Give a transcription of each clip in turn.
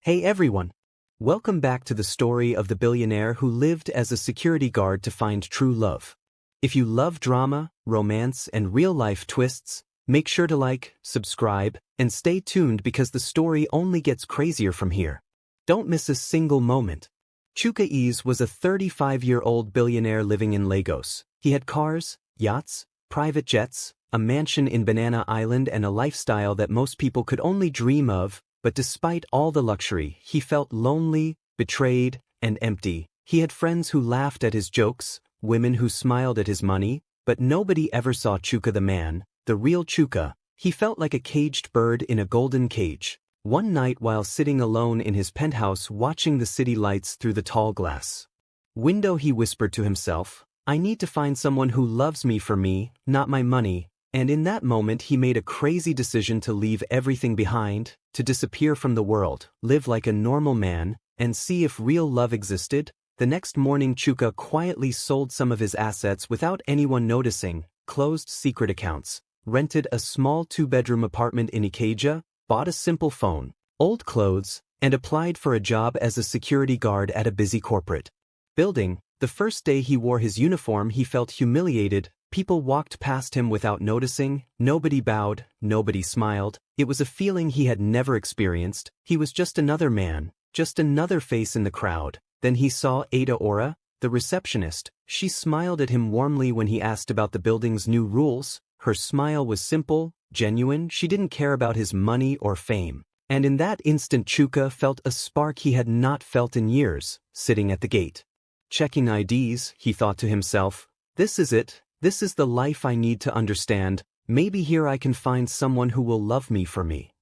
Hey everyone! Welcome back to the story of the billionaire who lived as a security guard to find true love. If you love drama, romance, and real-life twists, make sure to like, subscribe, and stay tuned because the story only gets crazier from here. Don't miss a single moment. Chuka Eze was a 35-year-old billionaire living in Lagos. He had cars, yachts, private jets, a mansion in Banana Island, and a lifestyle that most people could only dream of. But despite all the luxury, he felt lonely, betrayed, and empty. He had friends who laughed at his jokes, women who smiled at his money, but nobody ever saw Chuka the man, the real Chuka. He felt like a caged bird in a golden cage. One night while sitting alone in his penthouse watching the city lights through the tall glass window, he whispered to himself, "I need to find someone who loves me for me, not my money." And in that moment he made a crazy decision to leave everything behind, to disappear from the world, live like a normal man, and see if real love existed. The next morning Chuka quietly sold some of his assets without anyone noticing, closed secret accounts, rented a small 2-bedroom apartment in Ikeja, bought a simple phone, old clothes, and applied for a job as a security guard at a busy corporate building. The first day he wore his uniform he felt humiliated. People walked past him without noticing, nobody bowed, nobody smiled. It was a feeling he had never experienced. He was just another man, just another face in the crowd. Then he saw Adaora, the receptionist. She smiled at him warmly when he asked about the building's new rules. Her smile was simple, genuine. She didn't care about his money or fame. And in that instant Chuka felt a spark he had not felt in years. Sitting at the gate, checking IDs, he thought to himself, "This is it. This is the life I need to understand. Maybe here I can find someone who will love me for me."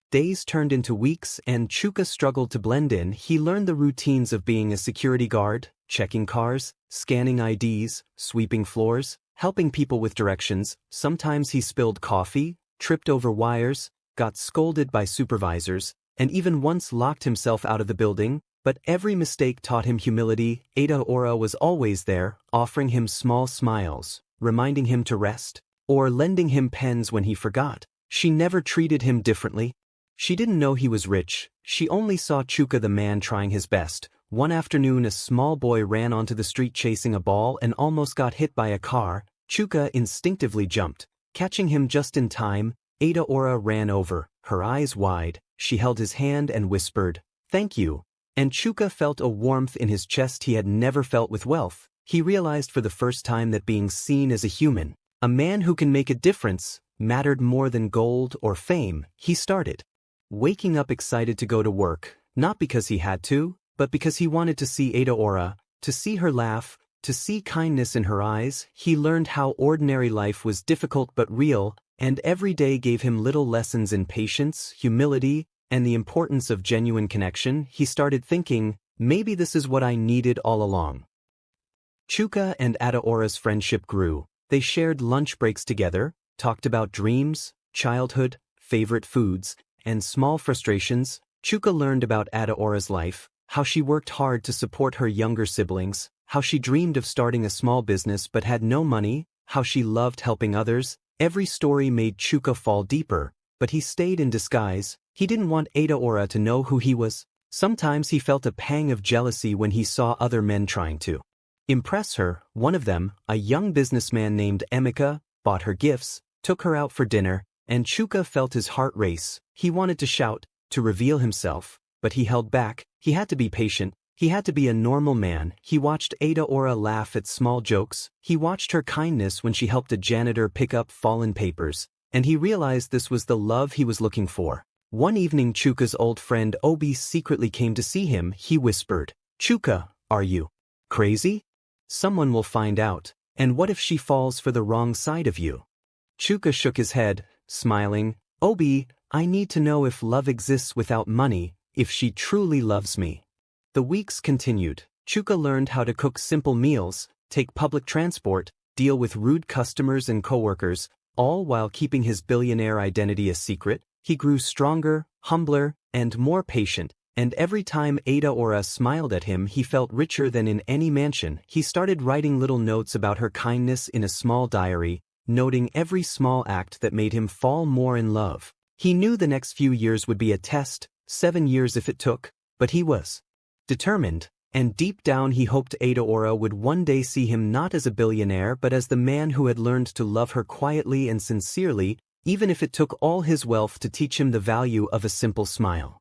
Days turned into weeks and Chuka struggled to blend in. He learned the routines of being a security guard, checking cars, scanning IDs, sweeping floors, helping people with directions. Sometimes he spilled coffee, tripped over wires, got scolded by supervisors, and even once locked himself out of the building. But every mistake taught him humility. Adaora was always there, offering him small smiles, reminding him to rest, or lending him pens when he forgot. She never treated him differently. She didn't know he was rich. She only saw Chuka the man trying his best. One afternoon a small boy ran onto the street chasing a ball and almost got hit by a car. Chuka instinctively jumped, catching him just in time. Adaora ran over, her eyes wide. She held his hand and whispered, "Thank you." And Chuka felt a warmth in his chest he had never felt with wealth. He realized for the first time that being seen as a human, a man who can make a difference, mattered more than gold or fame. He started waking up excited to go to work, not because he had to, but because he wanted to see Adaora, to see her laugh, to see kindness in her eyes. He learned how ordinary life was difficult but real, and every day gave him little lessons in patience, humility, and the importance of genuine connection. He started thinking, maybe this is what I needed all along. Chuka and Adaora's friendship grew. They shared lunch breaks together, talked about dreams, childhood, favorite foods, and small frustrations. Chuka learned about Adaora's life, how she worked hard to support her younger siblings, how she dreamed of starting a small business but had no money, how she loved helping others. Every story made Chuka fall deeper, but he stayed in disguise. He didn't want Adaora to know who he was. Sometimes he felt a pang of jealousy when he saw other men trying to impress her. One of them, a young businessman named Emeka, bought her gifts, took her out for dinner, and Chuka felt his heart race. He wanted to shout, to reveal himself, but he held back. He had to be patient. He had to be a normal man. He watched Adaora laugh at small jokes. He watched her kindness when she helped a janitor pick up fallen papers, and he realized this was the love he was looking for. One evening Chuka's old friend Obi secretly came to see him. He whispered, "Chuka, are you crazy? Someone will find out. And what if she falls for the wrong side of you?" Chuka shook his head, smiling. "Obi, I need to know if love exists without money, if she truly loves me." The weeks continued. Chuka learned how to cook simple meals, take public transport, deal with rude customers and coworkers, all while keeping his billionaire identity a secret. He grew stronger, humbler, and more patient, and every time Adaora smiled at him he felt richer than in any mansion. He started writing little notes about her kindness in a small diary, noting every small act that made him fall more in love. He knew the next few years would be a test, 7 years if it took, but he was determined, and deep down he hoped Adaora would one day see him not as a billionaire but as the man who had learned to love her quietly and sincerely, even if it took all his wealth to teach him the value of a simple smile.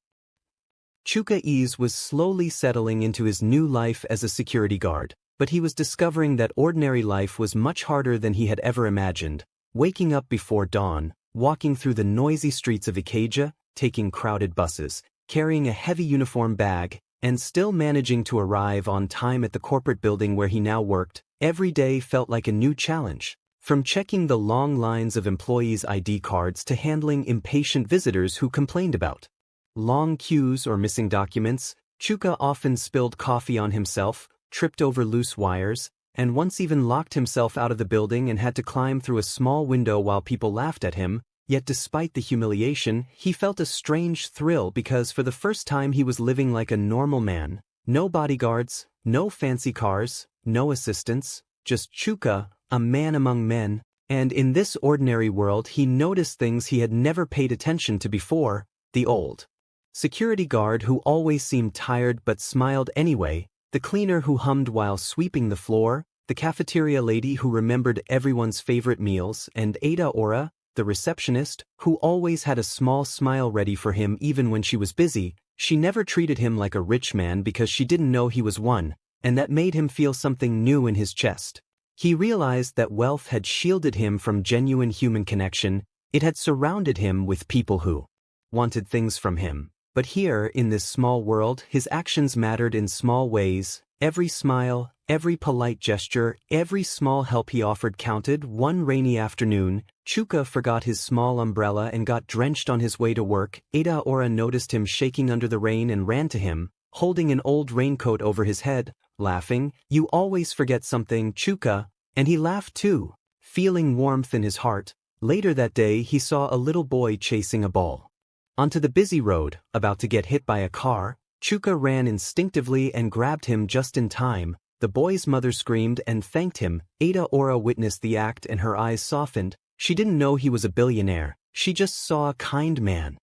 Chuka Eze was slowly settling into his new life as a security guard, but he was discovering that ordinary life was much harder than he had ever imagined, waking up before dawn, walking through the noisy streets of Ikeja, taking crowded buses, carrying a heavy uniform bag, and still managing to arrive on time at the corporate building where he now worked. Every day felt like a new challenge. From checking the long lines of employees' ID cards to handling impatient visitors who complained about long queues or missing documents, Chuka often spilled coffee on himself, tripped over loose wires, and once even locked himself out of the building and had to climb through a small window while people laughed at him. Yet despite the humiliation, he felt a strange thrill because for the first time he was living like a normal man. No bodyguards, no fancy cars, no assistants, just Chuka, a man among men. And in this ordinary world he noticed things he had never paid attention to before. The old security guard who always seemed tired but smiled anyway, the cleaner who hummed while sweeping the floor, the cafeteria lady who remembered everyone's favorite meals, and Adaora, the receptionist, who always had a small smile ready for him even when she was busy. She never treated him like a rich man because she didn't know he was one, and that made him feel something new in his chest. He realized that wealth had shielded him from genuine human connection. It had surrounded him with people who wanted things from him. But here, in this small world, his actions mattered in small ways. Every smile, every polite gesture, every small help he offered counted. One rainy afternoon, Chuka forgot his small umbrella and got drenched on his way to work. Adaora noticed him shaking under the rain and ran to him, holding an old raincoat over his head, laughing. "You always forget something, Chuka." And he laughed too, feeling warmth in his heart. Later that day he saw a little boy chasing a ball onto the busy road, about to get hit by a car. Chuka ran instinctively and grabbed him just in time. The boy's mother screamed and thanked him. Adaora witnessed the act and her eyes softened. She didn't know he was a billionaire. She just saw a kind man.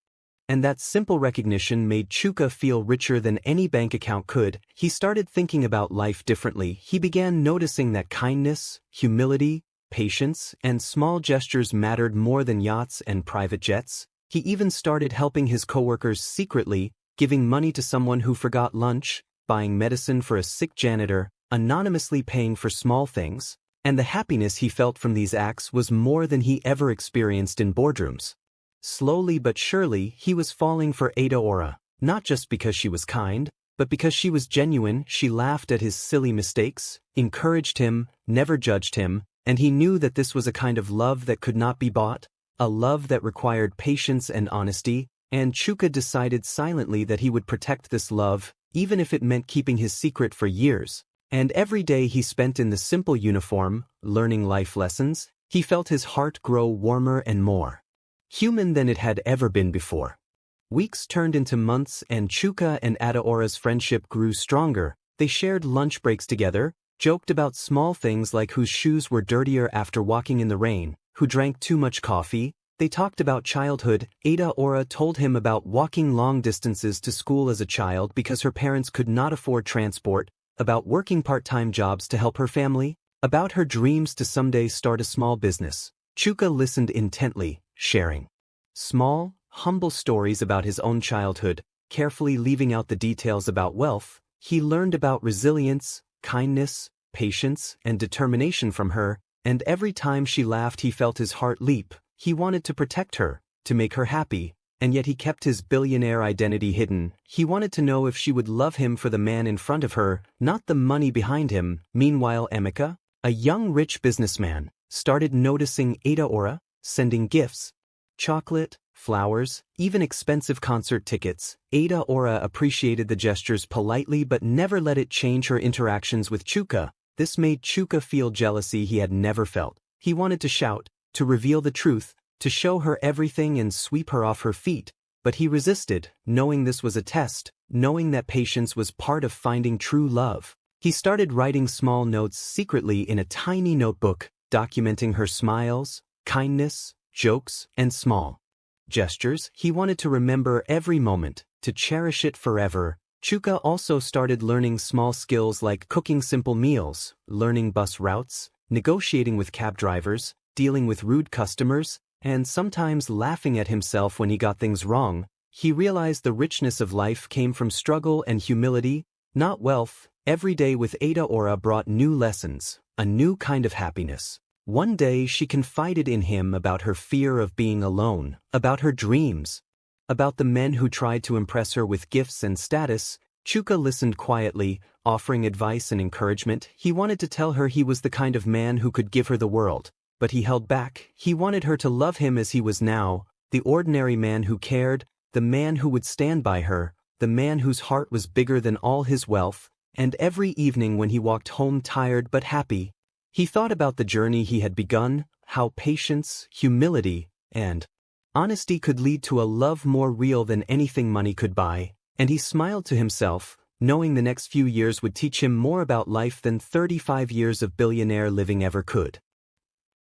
And that simple recognition made Chuka feel richer than any bank account could. He started thinking about life differently. He began noticing that kindness, humility, patience, and small gestures mattered more than yachts and private jets. He even started helping his coworkers secretly, giving money to someone who forgot lunch, buying medicine for a sick janitor, anonymously paying for small things. And the happiness he felt from these acts was more than he ever experienced in boardrooms. Slowly but surely, he was falling for Adaora, not just because she was kind, but because she was genuine. She laughed at his silly mistakes, encouraged him, never judged him, and he knew that this was a kind of love that could not be bought, a love that required patience and honesty. And Chuka decided silently that he would protect this love, even if it meant keeping his secret for years. And every day he spent in the simple uniform, learning life lessons, he felt his heart grow warmer and more human than it had ever been before. Weeks turned into months and Chuka and Adaora's friendship grew stronger. They shared lunch breaks together, joked about small things like whose shoes were dirtier after walking in the rain, who drank too much coffee. They talked about childhood. Adaora told him about walking long distances to school as a child because her parents could not afford transport, about working part-time jobs to help her family, about her dreams to someday start a small business. Chuka listened intently, sharing small, humble stories about his own childhood, carefully leaving out the details about wealth. He learned about resilience, kindness, patience, and determination from her, and every time she laughed he felt his heart leap. He wanted to protect her, to make her happy, and yet he kept his billionaire identity hidden. He wanted to know if she would love him for the man in front of her, not the money behind him. Meanwhile, Emeka, a young rich businessman, started noticing Adaora, sending gifts, chocolate, flowers, even expensive concert tickets. Adaora appreciated the gestures politely but never let it change her interactions with Chuka. This made Chuka feel jealousy he had never felt. He wanted to shout, to reveal the truth, to show her everything and sweep her off her feet. But he resisted, knowing this was a test, knowing that patience was part of finding true love. He started writing small notes secretly in a tiny notebook, documenting her smiles, kindness, jokes, and small gestures. He wanted to remember every moment, to cherish it forever. Chuka also started learning small skills like cooking simple meals, learning bus routes, negotiating with cab drivers, dealing with rude customers, and sometimes laughing at himself when he got things wrong. He realized the richness of life came from struggle and humility, not wealth. Every day with Adaora brought new lessons, a new kind of happiness. One day she confided in him about her fear of being alone, about her dreams, about the men who tried to impress her with gifts and status. Chuka listened quietly, offering advice and encouragement. He wanted to tell her he was the kind of man who could give her the world, but he held back. He wanted her to love him as he was now, the ordinary man who cared, the man who would stand by her, the man whose heart was bigger than all his wealth. And every evening when he walked home tired but happy, he thought about the journey he had begun, how patience, humility, and honesty could lead to a love more real than anything money could buy, and he smiled to himself, knowing the next few years would teach him more about life than 35 years of billionaire living ever could.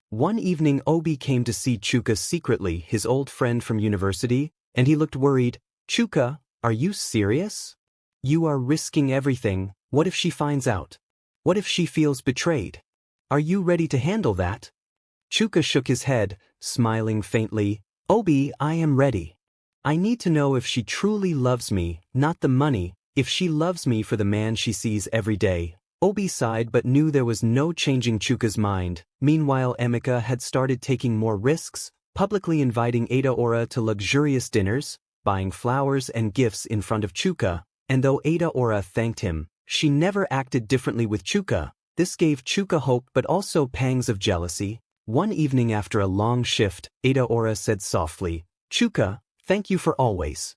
One evening Obi came to see Chuka secretly, his old friend from university, and he looked worried. "Chuka, are you serious? You are risking everything. What if she finds out? What if she feels betrayed? Are you ready to handle that?" Chuka shook his head, smiling faintly. "Obi, I am ready. I need to know if she truly loves me, not the money, if she loves me for the man she sees every day." Obi sighed but knew there was no changing Chuka's mind. Meanwhile Emeka had started taking more risks, publicly inviting Adaora to luxurious dinners, buying flowers and gifts in front of Chuka. And though Adaora thanked him, she never acted differently with Chuka. This gave Chuka hope but also pangs of jealousy. One evening after a long shift, Adaora said softly, "Chuka, thank you for always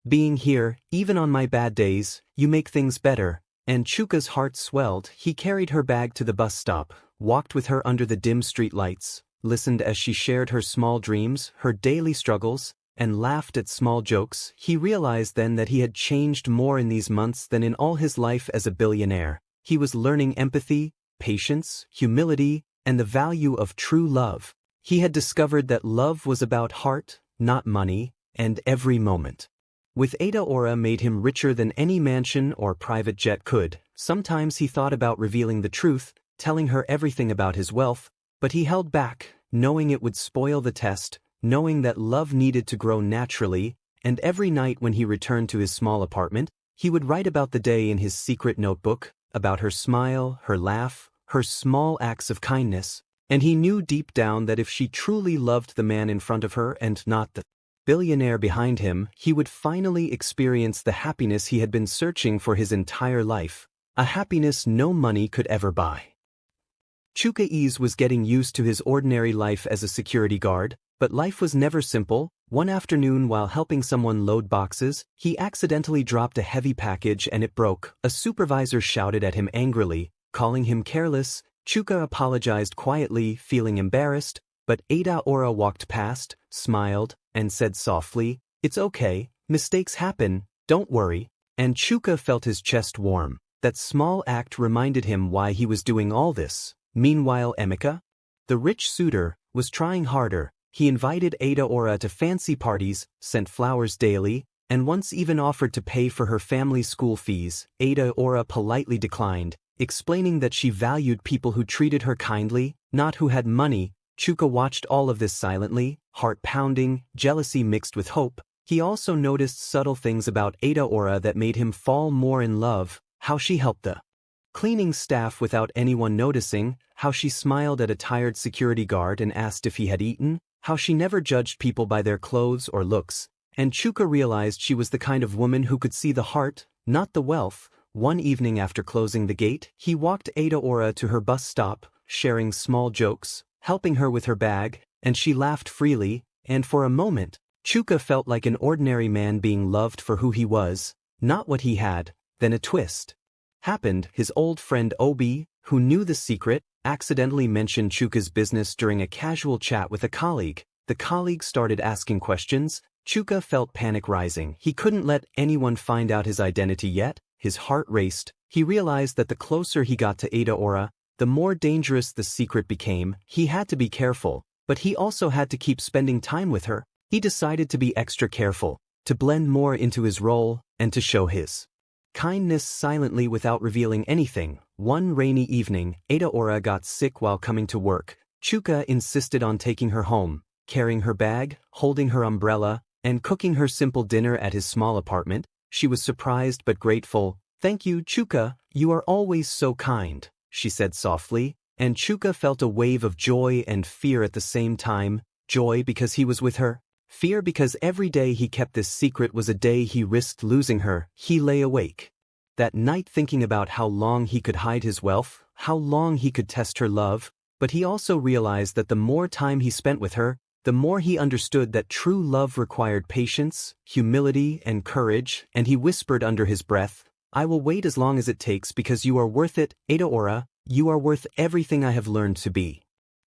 being here, even on my bad days. You make things better." And Chuka's heart swelled. He carried her bag to the bus stop, walked with her under the dim street lights, listened as she shared her small dreams, her daily struggles, and laughed at small jokes. He realized then that he had changed more in these months than in all his life as a billionaire. He was learning empathy, patience, humility, and the value of true love. He had discovered that love was about heart, not money, and every moment with Adaora made him richer than any mansion or private jet could. Sometimes he thought about revealing the truth, telling her everything about his wealth, but he held back, knowing it would spoil the test, knowing that love needed to grow naturally. And every night when he returned to his small apartment, he would write about the day in his secret notebook, about her smile, her laugh, her small acts of kindness. And he knew deep down that if she truly loved the man in front of her and not the billionaire behind him, he would finally experience the happiness he had been searching for his entire life, a happiness no money could ever buy. Chuka Eze was getting used to his ordinary life as a security guard, but life was never simple. One afternoon while helping someone load boxes, he accidentally dropped a heavy package and it broke. A supervisor shouted at him angrily, calling him careless. Chuka apologized quietly, feeling embarrassed, but Adaora walked past, smiled, and said softly, "It's okay, mistakes happen, don't worry." And Chuka felt his chest warm. That small act reminded him why he was doing all this. Meanwhile Emeka, the rich suitor, was trying harder. He invited Adaora to fancy parties, sent flowers daily, and once even offered to pay for her family's school fees. Adaora politely declined, explaining that she valued people who treated her kindly, not who had money. Chuka watched all of this silently, heart pounding, jealousy mixed with hope. He also noticed subtle things about Adaora that made him fall more in love, how she helped the cleaning staff without anyone noticing, how she smiled at a tired security guard and asked if he had eaten, how she never judged people by their clothes or looks. And Chuka realized she was the kind of woman who could see the heart, not the wealth. One evening after closing the gate, he walked Adaora to her bus stop, sharing small jokes, helping her with her bag, and she laughed freely, and for a moment, Chuka felt like an ordinary man being loved for who he was, not what he had. Then a twist happened. His old friend Obi, who knew the secret, accidentally mentioned Chuka's business during a casual chat with a colleague. The colleague started asking questions. Chuka felt panic rising. He couldn't let anyone find out his identity yet. His heart raced. He realized that the closer he got to Adaora, the more dangerous the secret became. He had to be careful, but he also had to keep spending time with her. He decided to be extra careful. to blend more into his role, and to show his kindness silently without revealing anything. One rainy evening, Adaora got sick while coming to work. Chuka insisted on taking her home, carrying her bag, holding her umbrella, and cooking her simple dinner at his small apartment. She was surprised but grateful. "Thank you, Chuka, you are always so kind," she said softly, and Chuka felt a wave of joy and fear at the same time. Joy because he was with her. Fear because every day he kept this secret was a day he risked losing her. He lay awake that night thinking about how long he could hide his wealth, how long he could test her love, but he also realized that the more time he spent with her, the more he understood that true love required patience, humility, and courage, and he whispered under his breath, "I will wait as long as it takes because you are worth it, Adaora, you are worth everything I have learned to be."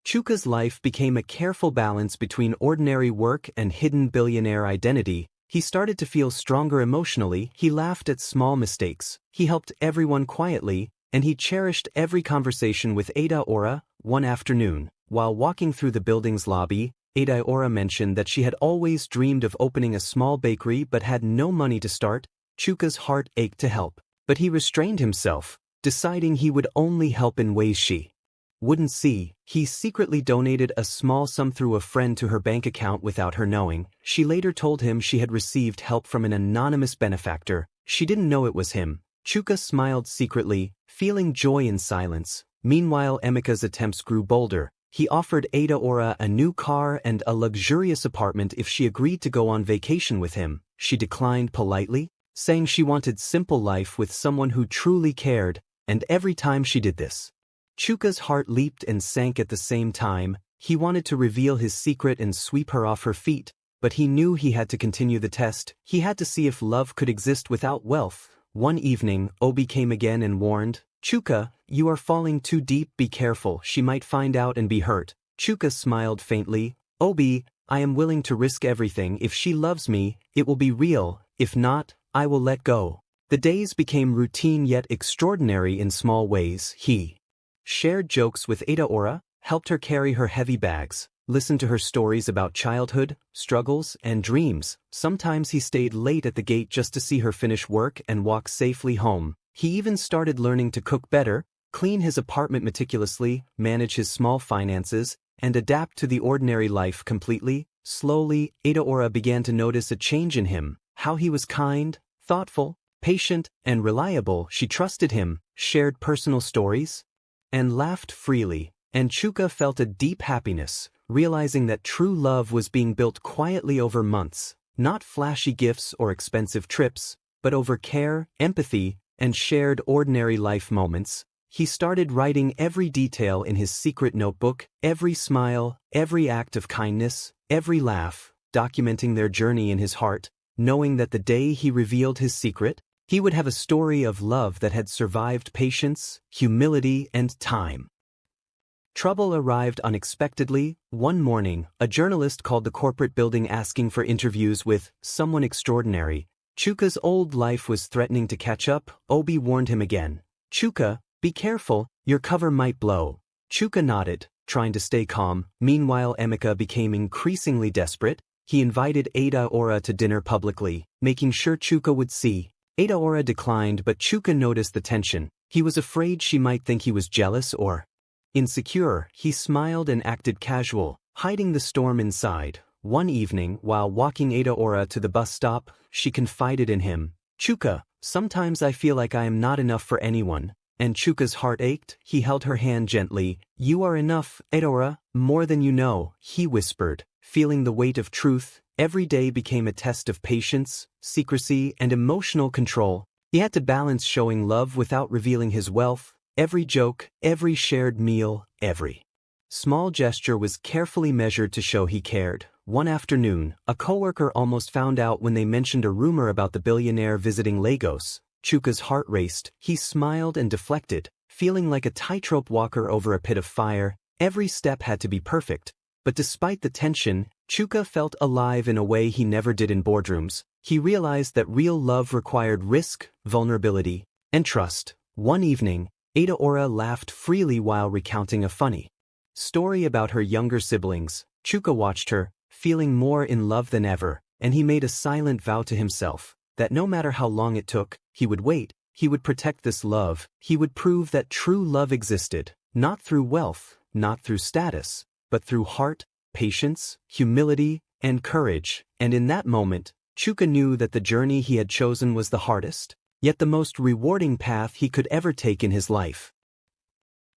Chuka's life became a careful balance between ordinary work and hidden billionaire identity. He started to feel stronger emotionally, he laughed at small mistakes, he helped everyone quietly, and he cherished every conversation with Adaora. One afternoon, while walking through the building's lobby, Adaora mentioned that she had always dreamed of opening a small bakery but had no money to start. Chuka's heart ached to help, but he restrained himself, deciding he would only help in ways she wouldn't see. He secretly donated a small sum through a friend to her bank account without her knowing. She later told him she had received help from an anonymous benefactor. She didn't know it was him. Chuka smiled secretly, feeling joy in silence. Meanwhile, Emika's attempts grew bolder. He offered Adaora a new car and a luxurious apartment if she agreed to go on vacation with him. She declined politely, saying she wanted simple life with someone who truly cared, and every time she did this, Chuka's heart leaped and sank at the same time. He wanted to reveal his secret and sweep her off her feet, but he knew he had to continue the test. He had to see if love could exist without wealth. One evening, Obi came again and warned, "Chuka, you are falling too deep, be careful, she might find out and be hurt." Chuka smiled faintly, "Obi, I am willing to risk everything. If she loves me, it will be real. If not, I will let go." The days became routine yet extraordinary in small ways. He shared jokes with Adaora, helped her carry her heavy bags, listened to her stories about childhood, struggles, and dreams. Sometimes he stayed late at the gate just to see her finish work and walk safely home. He even started learning to cook better, clean his apartment meticulously, manage his small finances, and adapt to the ordinary life completely. Slowly, Adaora began to notice a change in him, how he was kind, thoughtful, patient, and reliable. She trusted him, shared personal stories, and laughed freely, and Chuka felt a deep happiness, realizing that true love was being built quietly over months, not flashy gifts or expensive trips, but over care, empathy, and shared ordinary life moments. He started writing every detail in his secret notebook, every smile, every act of kindness, every laugh, documenting their journey in his heart, knowing that the day he revealed his secret, he would have a story of love that had survived patience, humility, and time. Trouble arrived unexpectedly. One morning, a journalist called the corporate building asking for interviews with someone extraordinary. Chuka's old life was threatening to catch up. Obi warned him again. "Chuka, be careful, your cover might blow." Chuka nodded, trying to stay calm. Meanwhile, Emika became increasingly desperate. He invited Adaora to dinner publicly, making sure Chuka would see. Adaora declined, but Chuka noticed the tension. He was afraid she might think he was jealous or insecure. He smiled and acted casual, hiding the storm inside. One evening, while walking Adaora to the bus stop, she confided in him, "Chuka, sometimes I feel like I am not enough for anyone." And Chuka's heart ached. He held her hand gently. "You are enough, Adaora, more than you know," he whispered, feeling the weight of truth. Every day became a test of patience, secrecy, and emotional control. He had to balance showing love without revealing his wealth. Every joke, every shared meal, every small gesture was carefully measured to show he cared. One afternoon, a coworker almost found out when they mentioned a rumor about the billionaire visiting Lagos. Chuka's heart raced. He smiled and deflected, feeling like a tightrope walker over a pit of fire. Every step had to be perfect. But despite the tension, Chuka felt alive in a way he never did in boardrooms. He realized that real love required risk, vulnerability, and trust. One evening, Adaora laughed freely while recounting a funny story about her younger siblings. Chuka watched her, feeling more in love than ever. and he made a silent vow to himself that no matter how long it took, he would wait, he would protect this love, he would prove that true love existed, not through wealth, not through status, but through heart, patience, humility, and courage. And in that moment, Chuka knew that the journey he had chosen was the hardest, yet the most rewarding path he could ever take in his life.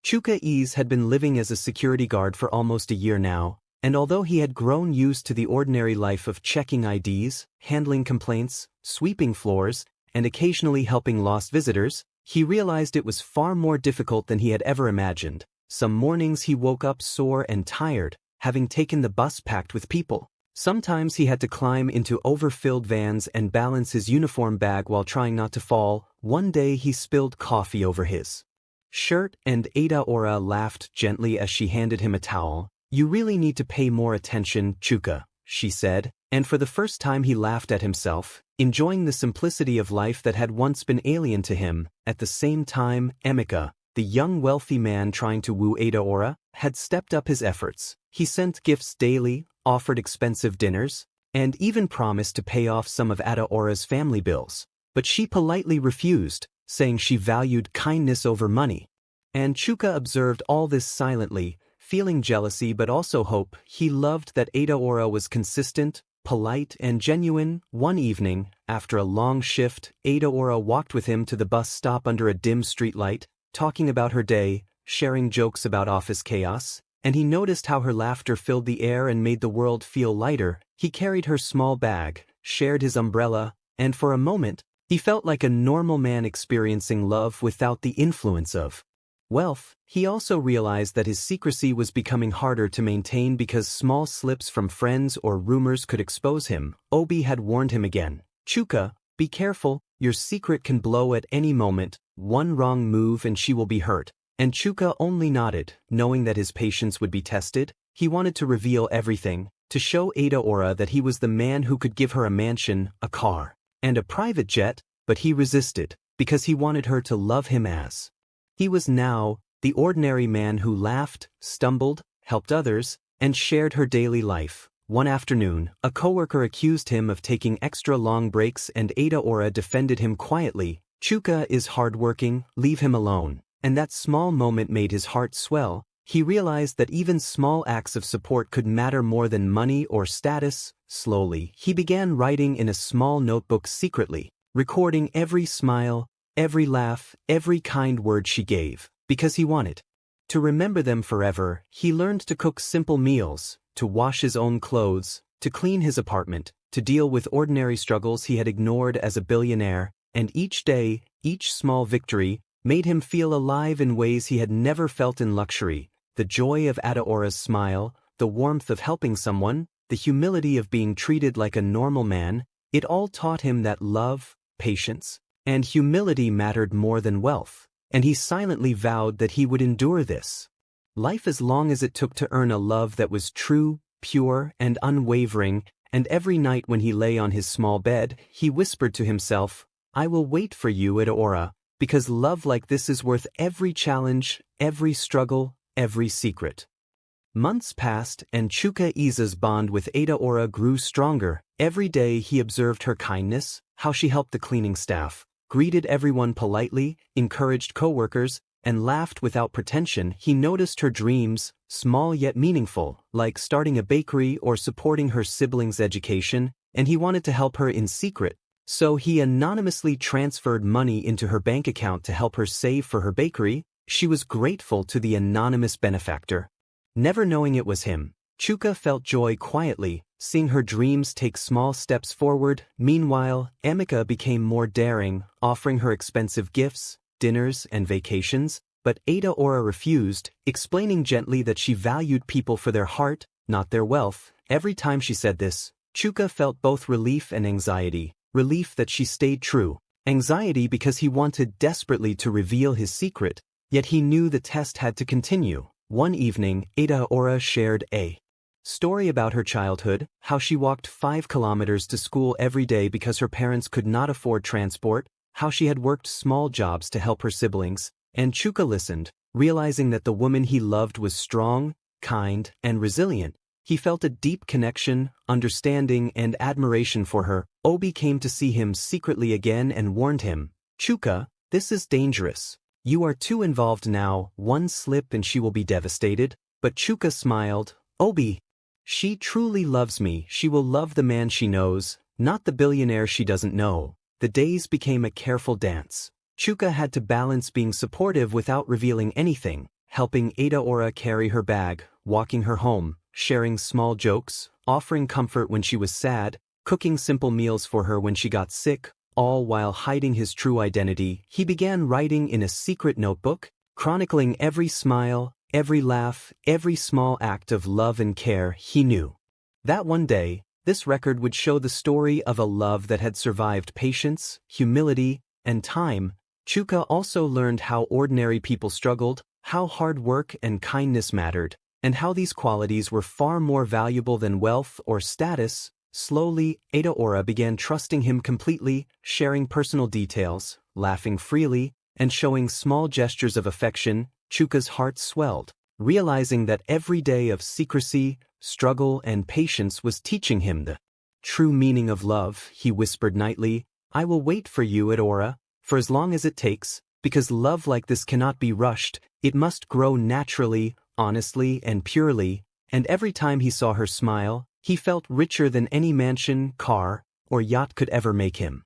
Chuka Eze had been living as a security guard for almost a year now, and although he had grown used to the ordinary life of checking IDs, handling complaints, sweeping floors, and occasionally helping lost visitors, he realized it was far more difficult than he had ever imagined. Some mornings he woke up sore and tired, having taken the bus packed with people. Sometimes he had to climb into overfilled vans and balance his uniform bag while trying not to fall. One day he spilled coffee over his shirt, and Adaora laughed gently as she handed him a towel. "You really need to pay more attention, Chuka," she said, and for the first time he laughed at himself, enjoying the simplicity of life that had once been alien to him. At the same time, Emeka, the young wealthy man trying to woo Adaora, had stepped up his efforts. He sent gifts daily, offered expensive dinners, and even promised to pay off some of Adaora's family bills. But she politely refused, saying she valued kindness over money. And Chuka observed all this silently, feeling jealousy but also hope. He loved that Adaora was consistent, polite, and genuine. One evening, after a long shift, Adaora walked with him to the bus stop under a dim streetlight, talking about her day, sharing jokes about office chaos, and he noticed how her laughter filled the air and made the world feel lighter. He carried her small bag, shared his umbrella, and for a moment, he felt like a normal man experiencing love without the influence of wealth. He also realized that his secrecy was becoming harder to maintain because small slips from friends or rumors could expose him. Obi had warned him again. "Chuka, be careful, your secret can blow at any moment, one wrong move and she will be hurt." And Chuka only nodded, knowing that his patience would be tested. He wanted to reveal everything, to show Adaora that he was the man who could give her a mansion, a car, and a private jet, but he resisted, because he wanted her to love him as he was now, the ordinary man who laughed, stumbled, helped others, and shared her daily life. One afternoon, a coworker accused him of taking extra long breaks and Adaora defended him quietly. "Chuka is hardworking, leave him alone." And that small moment made his heart swell. He realized that even small acts of support could matter more than money or status. Slowly, he began writing in a small notebook secretly, recording every smile, every laugh, every kind word she gave, because he wanted to remember them forever. He learned to cook simple meals, to wash his own clothes, to clean his apartment, to deal with ordinary struggles he had ignored as a billionaire, and each day, each small victory, made him feel alive in ways he had never felt in luxury. The joy of Adaora's smile, the warmth of helping someone, the humility of being treated like a normal man, it all taught him that love, patience, and humility mattered more than wealth, and he silently vowed that he would endure this life as long as it took to earn a love that was true, pure, and unwavering. And every night when he lay on his small bed, he whispered to himself, "I will wait for you, Adaora, because love like this is worth every challenge, every struggle, every secret." Months passed, and Chuka Eze's bond with Adaora grew stronger. Every day he observed her kindness, how she helped the cleaning staff, greeted everyone politely, encouraged coworkers, and laughed without pretension. He noticed her dreams, small yet meaningful, like starting a bakery or supporting her siblings' education, and he wanted to help her in secret. So he anonymously transferred money into her bank account to help her save for her bakery. She was grateful to the anonymous benefactor, never knowing it was him. Chuka felt joy quietly, seeing her dreams take small steps forward. Meanwhile, Emeka became more daring, offering her expensive gifts, dinners, and vacations, but Adaora refused, explaining gently that she valued people for their heart, not their wealth. Every time she said this, Chuka felt both relief and anxiety. Relief that she stayed true, anxiety because he wanted desperately to reveal his secret, yet he knew the test had to continue. One evening, Adaora shared a story about her childhood, how she walked 5 kilometers to school every day because her parents could not afford transport, how she had worked small jobs to help her siblings, and Chuka listened, realizing that the woman he loved was strong, kind, and resilient. He felt a deep connection, understanding, and admiration for her. Obi came to see him secretly again and warned him, "Chuka, this is dangerous. You are too involved now, one slip and she will be devastated." But Chuka smiled, "Obi, she truly loves me. She will love the man she knows, not the billionaire she doesn't know." The days became a careful dance. Chuka had to balance being supportive without revealing anything, helping Adaora carry her bag, walking her home, sharing small jokes, offering comfort when she was sad, cooking simple meals for her when she got sick, all while hiding his true identity. He began writing in a secret notebook, chronicling every smile, every laugh, every small act of love and care he knew. That one day, this record would show the story of a love that had survived patience, humility, and time. Chuka also learned how ordinary people struggled, how hard work and kindness mattered, and how these qualities were far more valuable than wealth or status. Slowly, Adaora began trusting him completely, sharing personal details, laughing freely, and showing small gestures of affection. Chuka's heart swelled, realizing that every day of secrecy, struggle, and patience was teaching him the true meaning of love. He whispered nightly, "I will wait for you, Adaora, for as long as it takes, because love like this cannot be rushed. It must grow naturally, honestly, and purely." And every time he saw her smile, he felt richer than any mansion, car, or yacht could ever make him.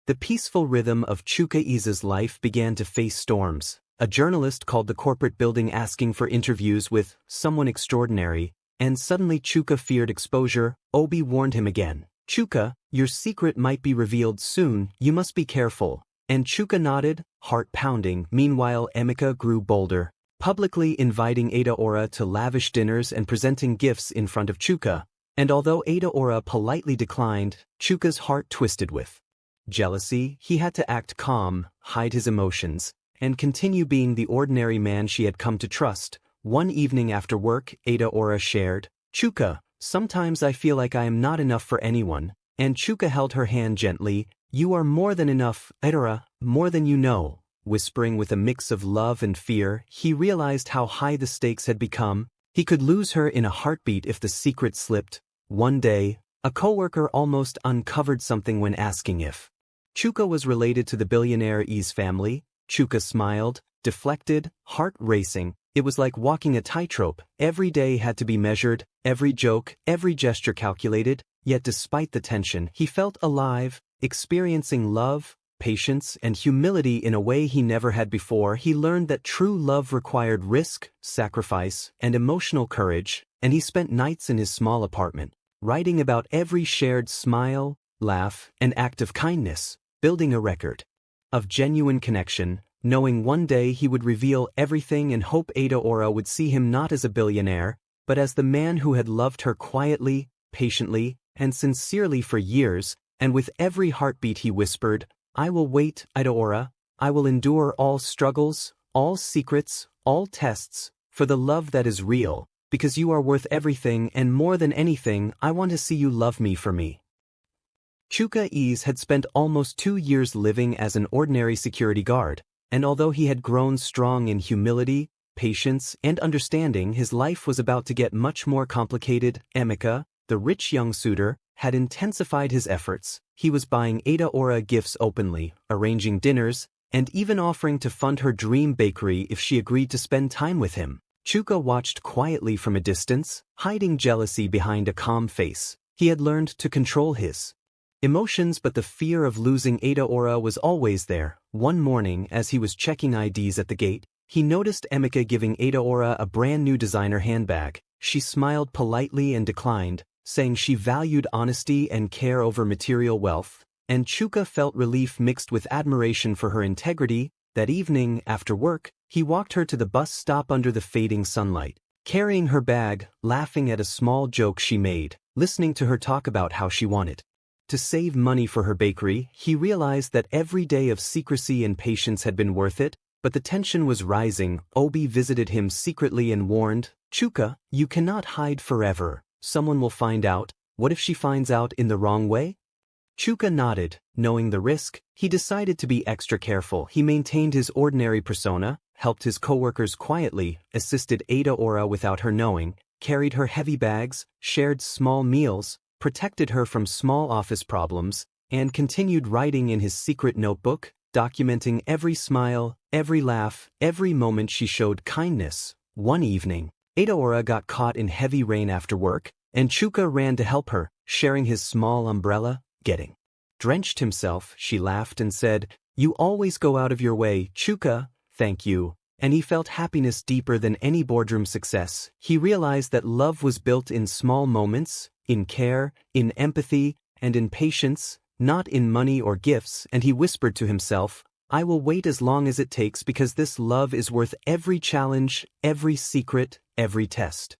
The peaceful rhythm of Chuka Eze's life began to face storms. A journalist called the corporate building asking for interviews with someone extraordinary, and suddenly Chuka feared exposure. Obi warned him again, "Chuka, your secret might be revealed soon, you must be careful." And Chuka nodded, heart pounding. Meanwhile, Emeka grew bolder, publicly inviting Adaora to lavish dinners and presenting gifts in front of Chuka. And although Adaora politely declined, Chuka's heart twisted with jealousy. He had to act calm, hide his emotions, and continue being the ordinary man she had come to trust. One evening after work, Adaora shared, "Chuka, sometimes I feel like I am not enough for anyone." And Chuka held her hand gently. "You are more than enough, Adaora, more than you know." Whispering with a mix of love and fear, he realized how high the stakes had become. He could lose her in a heartbeat if the secret slipped. One day, a coworker almost uncovered something when asking if Chuka was related to the billionaire Eze family. Chuka smiled, deflected, heart racing. It was like walking a tightrope. Every day had to be measured, every joke, every gesture calculated. Yet despite the tension, he felt alive, experiencing love, patience, and humility in a way he never had before. He learned that true love required risk, sacrifice, and emotional courage, and he spent nights in his small apartment, writing about every shared smile, laugh, and act of kindness, building a record of genuine connection, knowing one day he would reveal everything and hope Adaora would see him not as a billionaire, but as the man who had loved her quietly, patiently, and sincerely for years. And with every heartbeat he whispered, "I will wait, Adaora. I will endure all struggles, all secrets, all tests, for the love that is real, because you are worth everything, and more than anything, I want to see you love me for me." Chuka Eze had spent almost 2 years living as an ordinary security guard, and although he had grown strong in humility, patience, and understanding, his life was about to get much more complicated. Emeka, the rich young suitor, had intensified his efforts. He was buying Adaora gifts openly, arranging dinners, and even offering to fund her dream bakery if she agreed to spend time with him. Chuka watched quietly from a distance, hiding jealousy behind a calm face. He had learned to control his emotions, but the fear of losing Adaora was always there. One morning, as he was checking IDs at the gate, he noticed Emeka giving Adaora a brand new designer handbag. She smiled politely and declined, saying she valued honesty and care over material wealth, and Chuka felt relief mixed with admiration for her integrity. That evening, after work, he walked her to the bus stop under the fading sunlight, carrying her bag, laughing at a small joke she made, listening to her talk about how she wanted to save money for her bakery. He realized that every day of secrecy and patience had been worth it, but the tension was rising. Obi visited him secretly and warned, "Chuka, you cannot hide forever. Someone will find out. What if she finds out in the wrong way?" Chuka nodded. Knowing the risk, he decided to be extra careful. He maintained his ordinary persona, helped his coworkers quietly, assisted Adaora without her knowing, carried her heavy bags, shared small meals, protected her from small office problems, and continued writing in his secret notebook, documenting every smile, every laugh, every moment she showed kindness. One evening, Adaora got caught in heavy rain after work, and Chuka ran to help her, sharing his small umbrella. Getting drenched himself, she laughed and said, "You always go out of your way, Chuka, thank you." And he felt happiness deeper than any boardroom success. He realized that love was built in small moments, in care, in empathy, and in patience, not in money or gifts, and he whispered to himself, "I will wait as long as it takes because this love is worth every challenge, every secret, every test."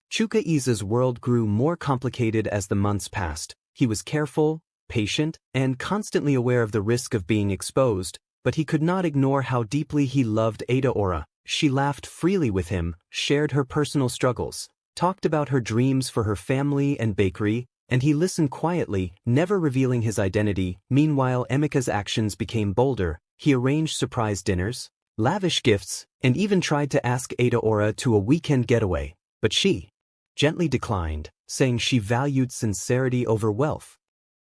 Chuka Eze's world grew more complicated as the months passed. He was careful, patient, and constantly aware of the risk of being exposed, but he could not ignore how deeply he loved Adaora. She laughed freely with him, shared her personal struggles, talked about her dreams for her family and bakery, and he listened quietly, never revealing his identity. Meanwhile, Emeka's actions became bolder. He arranged surprise dinners, lavish gifts, and even tried to ask Adaora to a weekend getaway, but she gently declined, saying she valued sincerity over wealth.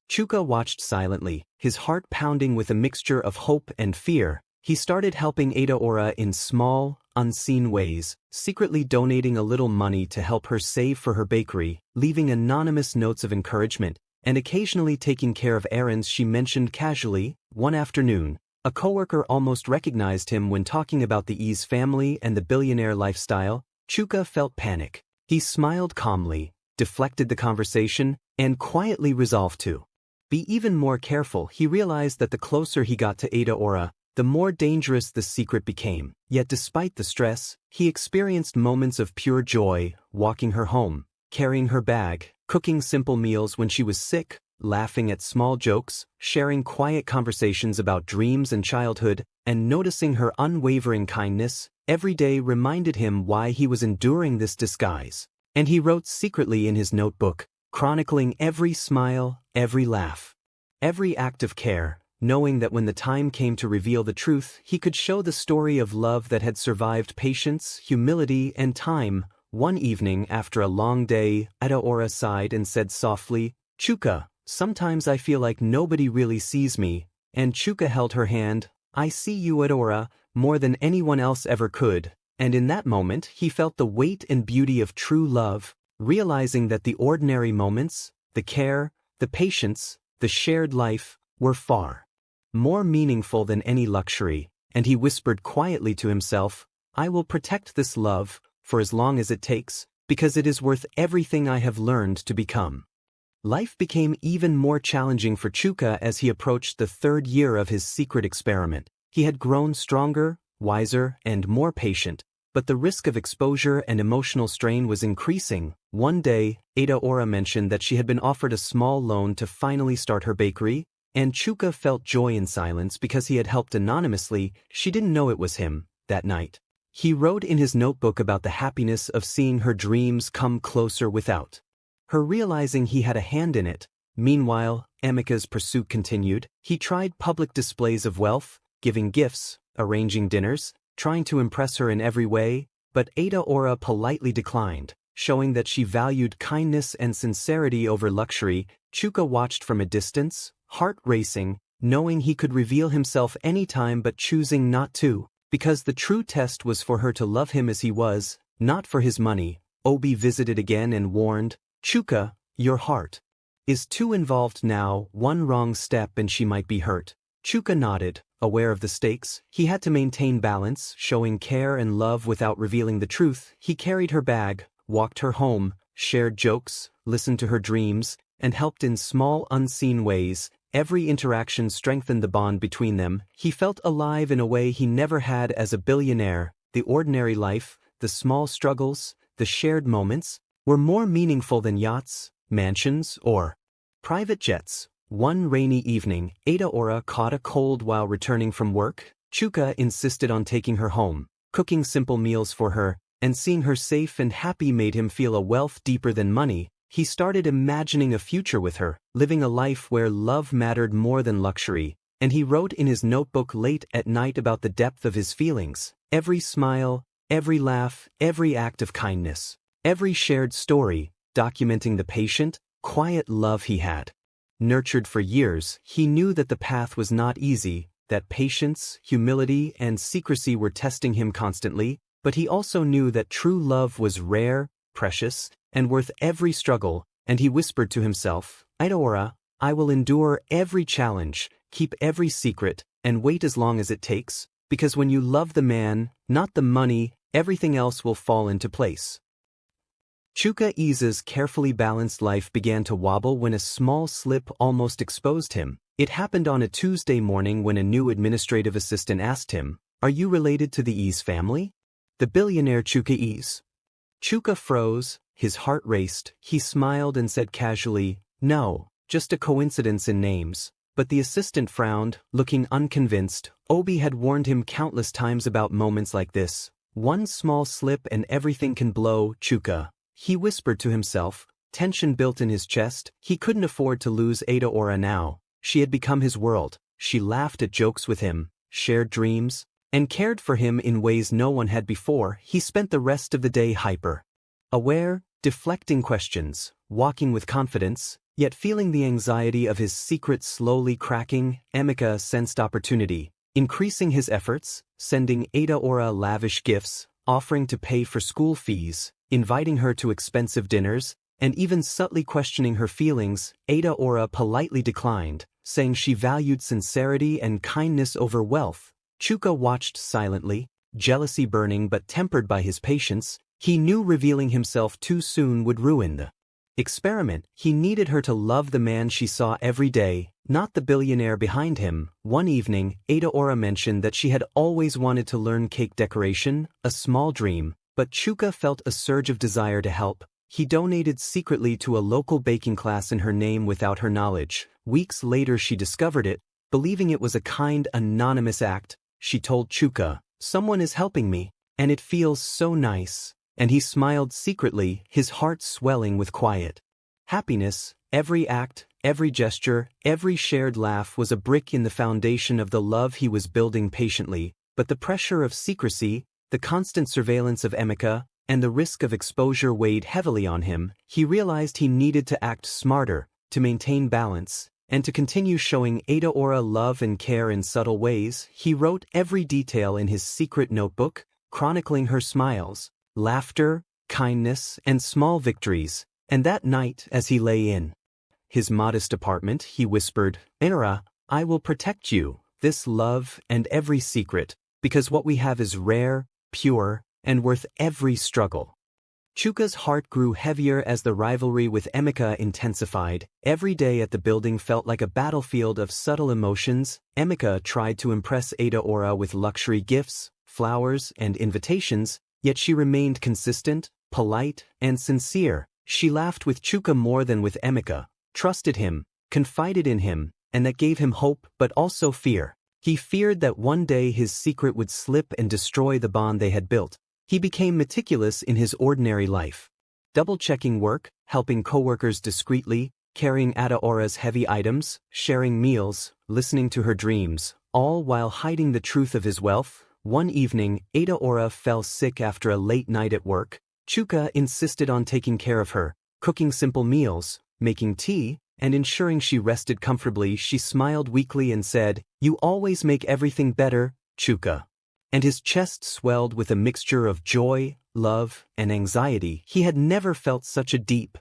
Chuka watched silently, his heart pounding with a mixture of hope and fear. He started helping Adaora in small, unseen ways, secretly donating a little money to help her save for her bakery, leaving anonymous notes of encouragement, and occasionally taking care of errands she mentioned casually. One afternoon, a coworker almost recognized him when talking about the Eze family and the billionaire lifestyle. Chuka felt panic. He smiled calmly, deflected the conversation, and quietly resolved to be even more careful. He realized that the closer he got to Adaora, the more dangerous the secret became. Yet despite the stress, he experienced moments of pure joy, walking her home, carrying her bag, cooking simple meals when she was sick, laughing at small jokes, sharing quiet conversations about dreams and childhood, and noticing her unwavering kindness. Every day reminded him why he was enduring this disguise. And he wrote secretly in his notebook, chronicling every smile, every laugh, every act of care, knowing that when the time came to reveal the truth, he could show the story of love that had survived patience, humility, and time. One evening after a long day, Adaora sighed and said softly, "Chuka, sometimes I feel like nobody really sees me." And Chuka held her hand. "I see you, Adaora, more than anyone else ever could." And in that moment, he felt the weight and beauty of true love, realizing that the ordinary moments, the care, the patience, the shared life, were far more meaningful than any luxury. And he whispered quietly to himself, "I will protect this love for as long as it takes, because it is worth everything I have learned to become." Life became even more challenging for Chuka as he approached the third year of his secret experiment. He had grown stronger, wiser, and more patient, but the risk of exposure and emotional strain was increasing. One day, Adaora mentioned that she had been offered a small loan to finally start her bakery, and Chuka felt joy in silence because he had helped anonymously. She didn't know it was him. That night, he wrote in his notebook about the happiness of seeing her dreams come closer without her realizing he had a hand in it. Meanwhile, Emeka's pursuit continued. He tried public displays of wealth, giving gifts, arranging dinners, trying to impress her in every way, but Adaora politely declined, showing that she valued kindness and sincerity over luxury. Chuka watched from a distance, heart racing, knowing he could reveal himself anytime but choosing not to, because the true test was for her to love him as he was, not for his money. Obi visited again and warned, "Chuka, your heart is too involved now. One wrong step and she might be hurt." Chuka nodded, aware of the stakes. He had to maintain balance, showing care and love without revealing the truth. He carried her bag, walked her home, shared jokes, listened to her dreams, and helped in small unseen ways. Every interaction strengthened the bond between them. He felt alive in a way he never had as a billionaire. The ordinary life, the small struggles, the shared moments, were more meaningful than yachts, mansions, or private jets. One rainy evening, Adaora caught a cold while returning from work. Chuka insisted on taking her home, cooking simple meals for her, and seeing her safe and happy made him feel a wealth deeper than money. He started imagining a future with her, living a life where love mattered more than luxury, and he wrote in his notebook late at night about the depth of his feelings. Every smile, every laugh, every act of kindness every shared story, documenting the patient, quiet love he had. Nurtured for years, he knew that the path was not easy, that patience, humility, and secrecy were testing him constantly, but he also knew that true love was rare, precious, and worth every struggle, and he whispered to himself, Adaora, I will endure every challenge, keep every secret, and wait as long as it takes, because when you love the man, not the money, everything else will fall into place. Chuka Eze's carefully balanced life began to wobble when a small slip almost exposed him. It happened on a Tuesday morning when a new administrative assistant asked him, Are you related to the Eze family? The billionaire Chuka Eze. Chuka froze, his heart raced, he smiled and said casually, No, just a coincidence in names. But the assistant frowned, looking unconvinced. Obi had warned him countless times about moments like this. One small slip and everything can blow, Chuka. He whispered to himself, tension built in his chest. He couldn't afford to lose Adaora now. She had become his world. She laughed at jokes with him, shared dreams, and cared for him in ways no one had before. He spent the rest of the day hyper-aware, deflecting questions, walking with confidence, yet feeling the anxiety of his secret slowly cracking. Emeka sensed opportunity, increasing his efforts, sending Adaora lavish gifts, offering to pay for school fees, inviting her to expensive dinners, and even subtly questioning her feelings. Adaora politely declined, saying she valued sincerity and kindness over wealth. Chuka watched silently, jealousy burning but tempered by his patience. He knew revealing himself too soon would ruin the experiment. He needed her to love the man she saw every day, not the billionaire behind him. One evening, Adaora mentioned that she had always wanted to learn cake decoration, a small dream, but Chuka felt a surge of desire to help. He donated secretly to a local baking class in her name without her knowledge. Weeks later she discovered it, believing it was a kind, anonymous act. She told Chuka, Someone is helping me, and it feels so nice. And he smiled secretly, his heart swelling with quiet happiness. Every act, every gesture, every shared laugh was a brick in the foundation of the love he was building patiently. But the pressure of secrecy, the constant surveillance of Emeka, and the risk of exposure weighed heavily on him. He realized he needed to act smarter, to maintain balance, and to continue showing Adaora love and care in subtle ways. He wrote every detail in his secret notebook, chronicling her smiles, laughter, kindness, and small victories. And that night, as he lay in his modest apartment, he whispered, Adaora, I will protect you, this love and every secret, because what we have is rare, pure, and worth every struggle. Chuka's heart grew heavier as the rivalry with Emeka intensified. Every day at the building felt like a battlefield of subtle emotions. Emeka tried to impress Adaora with luxury gifts, flowers, and invitations, yet she remained consistent, polite, and sincere. She laughed with Chuka more than with Emeka, trusted him, confided in him, and that gave him hope but also fear. He feared that one day his secret would slip and destroy the bond they had built. He became meticulous in his ordinary life, double-checking work, helping coworkers discreetly, carrying Adaora's heavy items, sharing meals, listening to her dreams, all while hiding the truth of his wealth. One evening, Adaora fell sick after a late night at work. Chuka insisted on taking care of her, cooking simple meals, making tea, and ensuring she rested comfortably. She smiled weakly and said, You always make everything better, Chuka. And his chest swelled with a mixture of joy, love, and anxiety. He had never felt such a deep,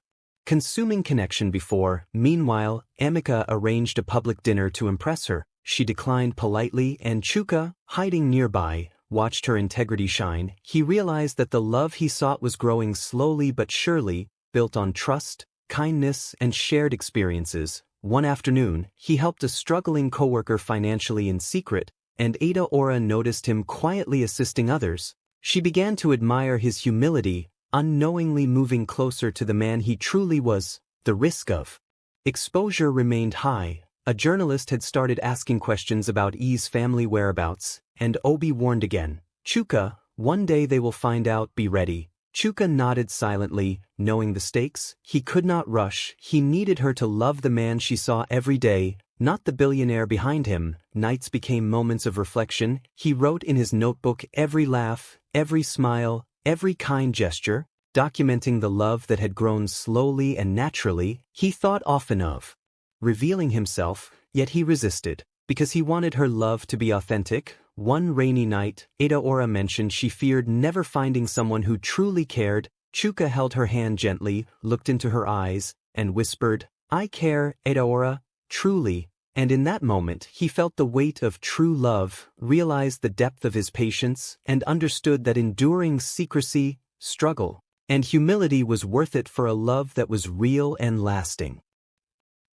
consuming connection before. Meanwhile, Emeka arranged a public dinner to impress her. She declined politely, and Chuka, hiding nearby, watched her integrity shine. He realized that the love he sought was growing slowly but surely, built on trust, kindness, and shared experiences. One afternoon, he helped a struggling coworker financially in secret, and Adaora noticed him quietly assisting others. She began to admire his humility, unknowingly moving closer to the man he truly was. The risk of exposure remained high. A journalist had started asking questions about Eze's family whereabouts, and Obi warned again. Chuka, one day they will find out, be ready. Chuka nodded silently, knowing the stakes. He could not rush. He needed her to love the man she saw every day, not the billionaire behind him. Nights became moments of reflection. He wrote in his notebook every laugh, every smile, every kind gesture. documenting the love that had grown slowly and naturally. He thought often of revealing himself, yet he resisted, because he wanted her love to be authentic. One rainy night, Adaora mentioned she feared never finding someone who truly cared. Chuka held her hand gently, looked into her eyes, and whispered, "I care, Adaora, truly." And in that moment he felt the weight of true love, realized the depth of his patience, and understood that enduring secrecy, struggle, and humility was worth it for a love that was real and lasting.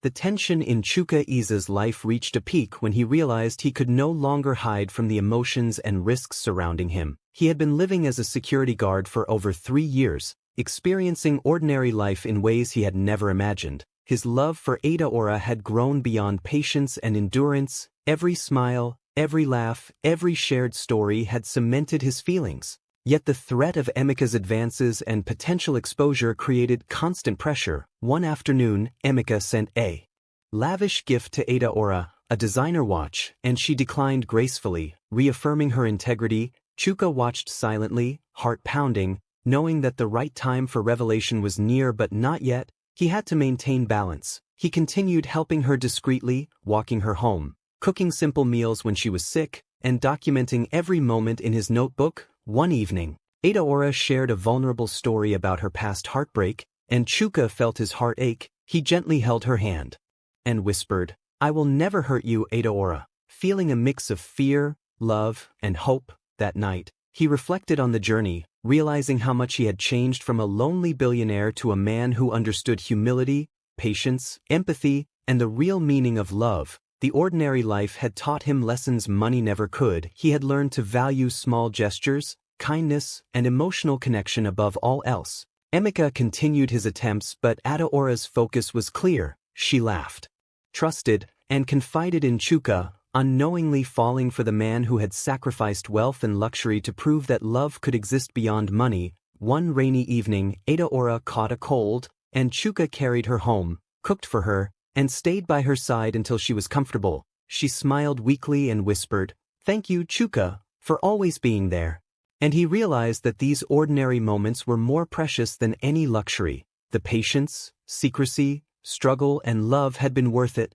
The tension in Chuka Eze's life reached a peak when he realized he could no longer hide from the emotions and risks surrounding him. He had been living as a security guard for over 3 years, experiencing ordinary life in ways he had never imagined. His love for Adaora had grown beyond patience and endurance. Every smile, every laugh, every shared story had cemented his feelings. Yet the threat of Emeka's advances and potential exposure created constant pressure. One afternoon, Emeka sent a lavish gift to Adaora, a designer watch, and she declined gracefully, reaffirming her integrity. Chuka watched silently, heart pounding, knowing that the right time for revelation was near but not yet. He had to maintain balance. He continued helping her discreetly, walking her home, cooking simple meals when she was sick, and documenting every moment in his notebook. One evening, Adaora shared a vulnerable story about her past heartbreak, and Chuka felt his heart ache. He gently held her hand and whispered, "I will never hurt you, Adaora." Feeling a mix of fear, love, and hope, that night, he reflected on the journey, realizing how much he had changed from a lonely billionaire to a man who understood humility, patience, empathy, and the real meaning of love. The ordinary life had taught him lessons money never could. He had learned to value small gestures, kindness, and emotional connection above all else. Emeka continued his attempts, but Adaora's focus was clear. She laughed, trusted, and confided in Chuka, unknowingly falling for the man who had sacrificed wealth and luxury to prove that love could exist beyond money. One rainy evening, Adaora caught a cold, and Chuka carried her home, cooked for her, and stayed by her side until she was comfortable. She smiled weakly and whispered, "Thank you, Chuka, for always being there." And he realized that these ordinary moments were more precious than any luxury. The patience, secrecy, struggle, and love had been worth it.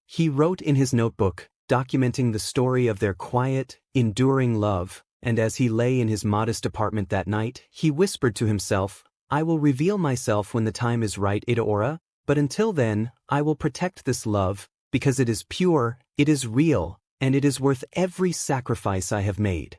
He wrote in his notebook, documenting the story of their quiet, enduring love, and as he lay in his modest apartment that night, he whispered to himself, "I will reveal myself when the time is right, Adaora, but until then, I will protect this love, because it is pure, it is real, and it is worth every sacrifice I have made."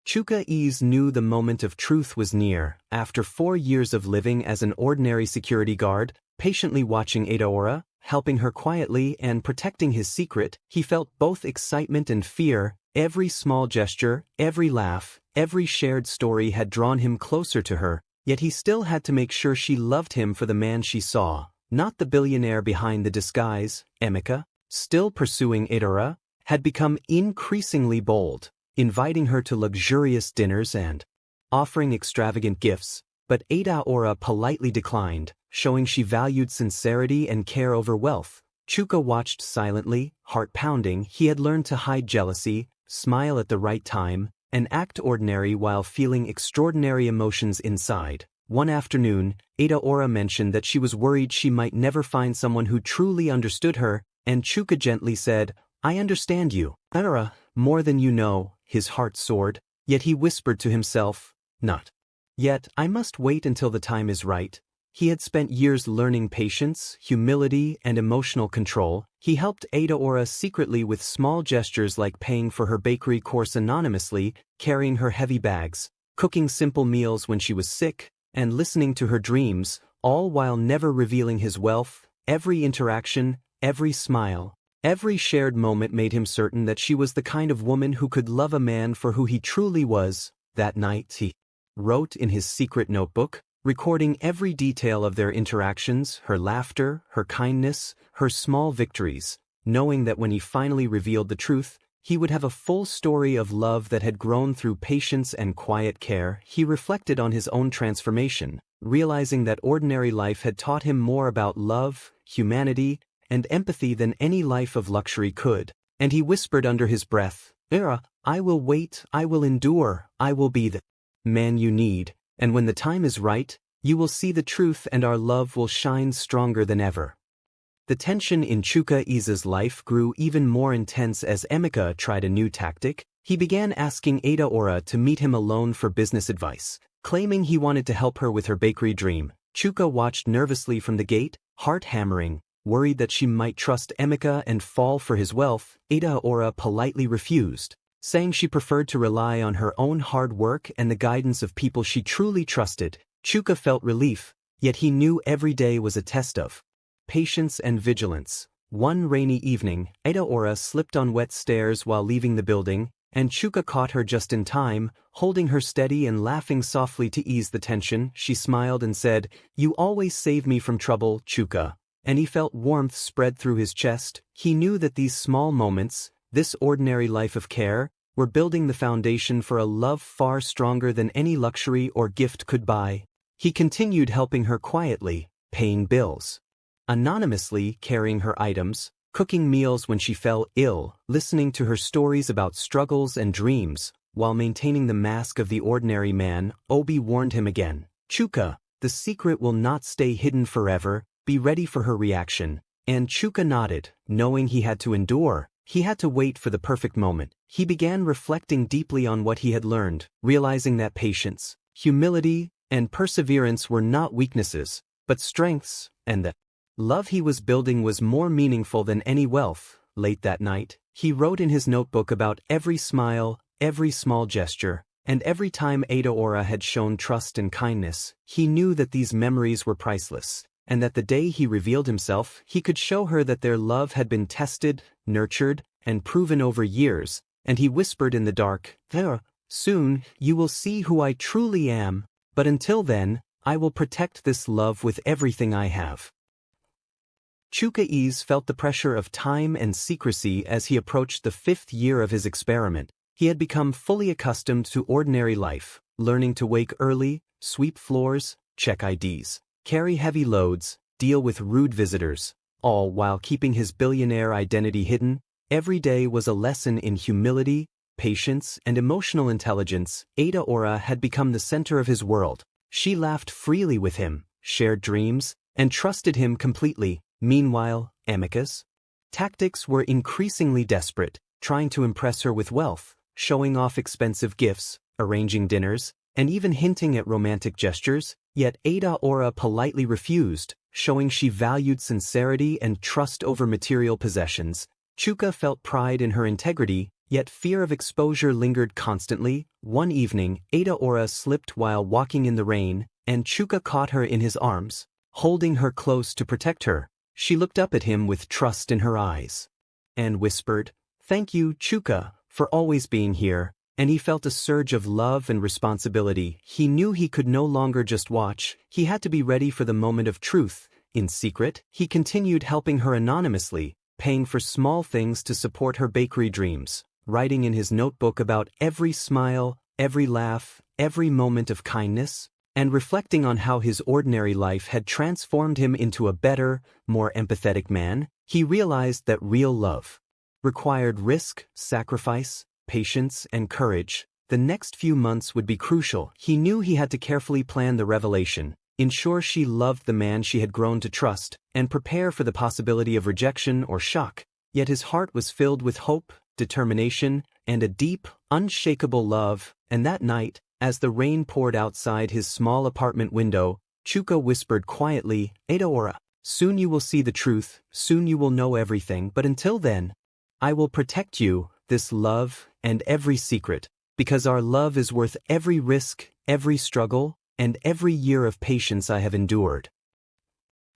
Chuka Eze knew the moment of truth was near. After 4 years of living as an ordinary security guard, patiently watching Adaora, helping her quietly and protecting his secret, he felt both excitement and fear. Every small gesture, every laugh, every shared story had drawn him closer to her, yet he still had to make sure she loved him for the man she saw, not the billionaire behind the disguise. Emeka, still pursuing Adaora, had become increasingly bold, inviting her to luxurious dinners and offering extravagant gifts, but Adaora politely declined, showing she valued sincerity and care over wealth. Chuka watched silently, heart pounding. He had learned to hide jealousy, smile at the right time, and act ordinary while feeling extraordinary emotions inside. One afternoon, Adaora mentioned that she was worried she might never find someone who truly understood her, and Chuka gently said, "I understand you, Adaora, more than you know." His heart soared, yet he whispered to himself, "Not yet, I must wait until the time is right." He had spent years learning patience, humility, and emotional control. He helped Adaora secretly with small gestures like paying for her bakery course anonymously, carrying her heavy bags, cooking simple meals when she was sick, and listening to her dreams, all while never revealing his wealth. Every interaction, every smile, every shared moment made him certain that she was the kind of woman who could love a man for who he truly was. That night he wrote in his secret notebook, recording every detail of their interactions, her laughter, her kindness, her small victories, knowing that when he finally revealed the truth, he would have a full story of love that had grown through patience and quiet care. He reflected on his own transformation, realizing that ordinary life had taught him more about love, humanity, and empathy than any life of luxury could. And he whispered under his breath, "Adaora, I will wait, I will endure, I will be the man you need." And when the time is right, you will see the truth and our love will shine stronger than ever. The tension in Chuka Eze's life grew even more intense as Emeka tried a new tactic. He began asking Adaora to meet him alone for business advice, claiming he wanted to help her with her bakery dream. Chuka watched nervously from the gate, heart hammering, worried that she might trust Emeka and fall for his wealth. Adaora politely refused, saying she preferred to rely on her own hard work and the guidance of people she truly trusted. Chuka felt relief, yet he knew every day was a test of patience and vigilance. One rainy evening, Adaora slipped on wet stairs while leaving the building, and Chuka caught her just in time, holding her steady and laughing softly to ease the tension. She smiled and said, "You always save me from trouble, Chuka." And he felt warmth spread through his chest. He knew that these small moments, this ordinary life of care, were building the foundation for a love far stronger than any luxury or gift could buy. He continued helping her quietly, paying bills, anonymously carrying her items, cooking meals when she fell ill, listening to her stories about struggles and dreams, while maintaining the mask of the ordinary man. Obi warned him again, "Chuka, the secret will not stay hidden forever, be ready for her reaction." And Chuka nodded, knowing he had to endure. He had to wait for the perfect moment. He began reflecting deeply on what he had learned, realizing that patience, humility, and perseverance were not weaknesses, but strengths, and that love he was building was more meaningful than any wealth. Late that night, he wrote in his notebook about every smile, every small gesture, and every time Adaora had shown trust and kindness. He knew that these memories were priceless, and that the day he revealed himself, he could show her that their love had been tested, nurtured, and proven over years. And he whispered in the dark, "There, soon, you will see who I truly am, but until then, I will protect this love with everything I have." Chuka Eze felt the pressure of time and secrecy as he approached the 5th year of his experiment. He had become fully accustomed to ordinary life, learning to wake early, sweep floors, check IDs, carry heavy loads, deal with rude visitors, all while keeping his billionaire identity hidden. Every day was a lesson in humility, patience, and emotional intelligence. Adaora had become the center of his world. She laughed freely with him, shared dreams, and trusted him completely. Meanwhile, Emeka's tactics were increasingly desperate, trying to impress her with wealth, showing off expensive gifts, arranging dinners, and even hinting at romantic gestures. Yet Adaora politely refused, showing she valued sincerity and trust over material possessions. Chuka felt pride in her integrity, yet fear of exposure lingered constantly. One evening, Adaora slipped while walking in the rain, and Chuka caught her in his arms, holding her close to protect her. She looked up at him with trust in her eyes, and whispered, "Thank you, Chuka, for always being here." And he felt a surge of love and responsibility. He knew he could no longer just watch, he had to be ready for the moment of truth. In secret, he continued helping her anonymously, paying for small things to support her bakery dreams, writing in his notebook about every smile, every laugh, every moment of kindness, and reflecting on how his ordinary life had transformed him into a better, more empathetic man. He realized that real love required risk, sacrifice, patience, and courage. The next few months would be crucial. He knew he had to carefully plan the revelation, ensure she loved the man she had grown to trust, and prepare for the possibility of rejection or shock. Yet his heart was filled with hope, determination, and a deep, unshakable love. And that night, as the rain poured outside his small apartment window, Chuka whispered quietly, "Adaora, soon you will see the truth, soon you will know everything, but until then, I will protect you, this love, and every secret, because our love is worth every risk, every struggle, and every year of patience I have endured."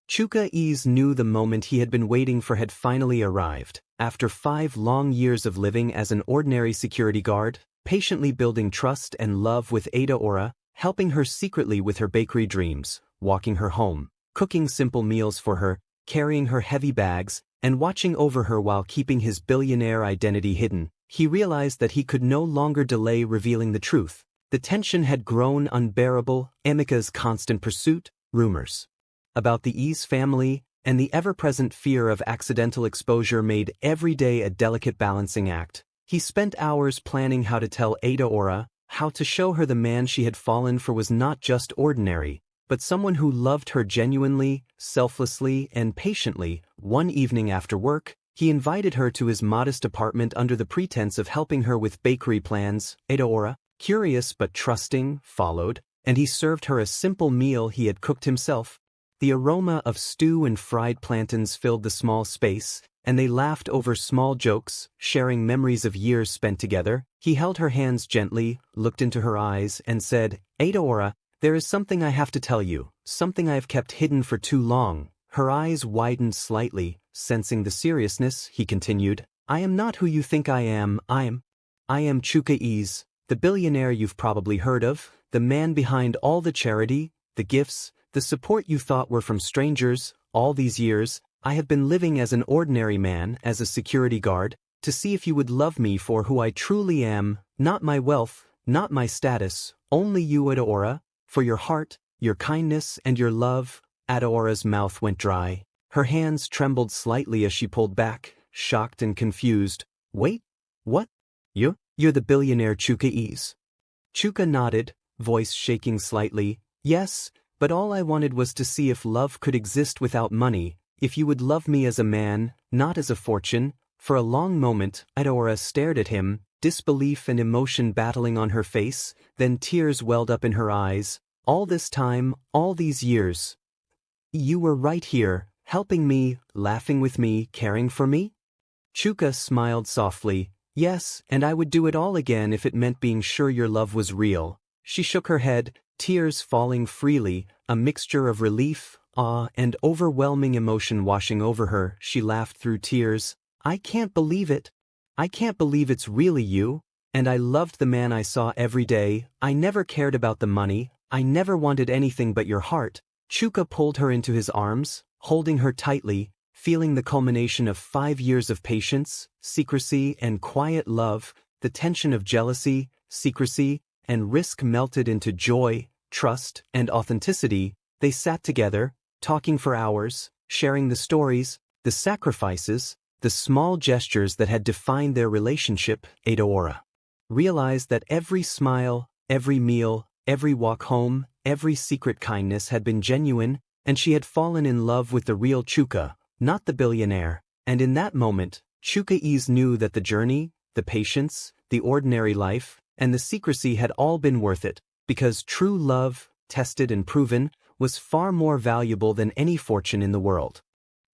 Chuka Eze knew the moment he had been waiting for had finally arrived. After 5 long years of living as an ordinary security guard, patiently building trust and love with Adaora, helping her secretly with her bakery dreams, walking her home, cooking simple meals for her, carrying her heavy bags, and watching over her while keeping his billionaire identity hidden, he realized that he could no longer delay revealing the truth. The tension had grown unbearable. Emeka's constant pursuit, rumors about the Eze family, and the ever-present fear of accidental exposure made every day a delicate balancing act. He spent hours planning how to tell Adaora, how to show her the man she had fallen for was not just ordinary, but someone who loved her genuinely, selflessly, and patiently. One evening after work, he invited her to his modest apartment under the pretense of helping her with bakery plans. Adaora, curious but trusting, followed, and he served her a simple meal he had cooked himself. The aroma of stew and fried plantains filled the small space, and they laughed over small jokes, sharing memories of years spent together. He held her hands gently, looked into her eyes, and said, "Adaora, there is something I have to tell you, something I have kept hidden for too long." Her eyes widened slightly, sensing the seriousness. He continued, "I am not who you think I am. I am Chuka Eze, the billionaire you've probably heard of, the man behind all the charity, the gifts, the support you thought were from strangers. All these years, I have been living as an ordinary man, as a security guard, to see if you would love me for who I truly am, not my wealth, not my status, only you, Adaora, for your heart, your kindness, and your love." Adaora's mouth went dry. Her hands trembled slightly as she pulled back, shocked and confused. "Wait, what? You're the billionaire Chuka Eze?" Chuka nodded, voice shaking slightly. "Yes, but all I wanted was to see if love could exist without money, if you would love me as a man, not as a fortune." For a long moment, Adaora stared at him, disbelief and emotion battling on her face, then tears welled up in her eyes. "All this time, all these years, you were right here, helping me, laughing with me, caring for me?" Chuka smiled softly. "Yes, and I would do it all again if it meant being sure your love was real." She shook her head, tears falling freely, a mixture of relief, awe, and overwhelming emotion washing over her. She laughed through tears. "I can't believe it. I can't believe it's really you. And I loved the man I saw every day. I never cared about the money. I never wanted anything but your heart." Chuka pulled her into his arms, holding her tightly, feeling the culmination of 5 years of patience, secrecy, and quiet love. The tension of jealousy, secrecy, and risk melted into joy, trust, and authenticity. They sat together, talking for hours, sharing the stories, the sacrifices, the small gestures that had defined their relationship. Adaora realized that every smile, every meal, every walk home, every secret kindness had been genuine, and she had fallen in love with the real Chuka, not the billionaire. And in that moment, Chuka Eze knew that the journey, the patience, the ordinary life, and the secrecy had all been worth it, because true love, tested and proven, was far more valuable than any fortune in the world.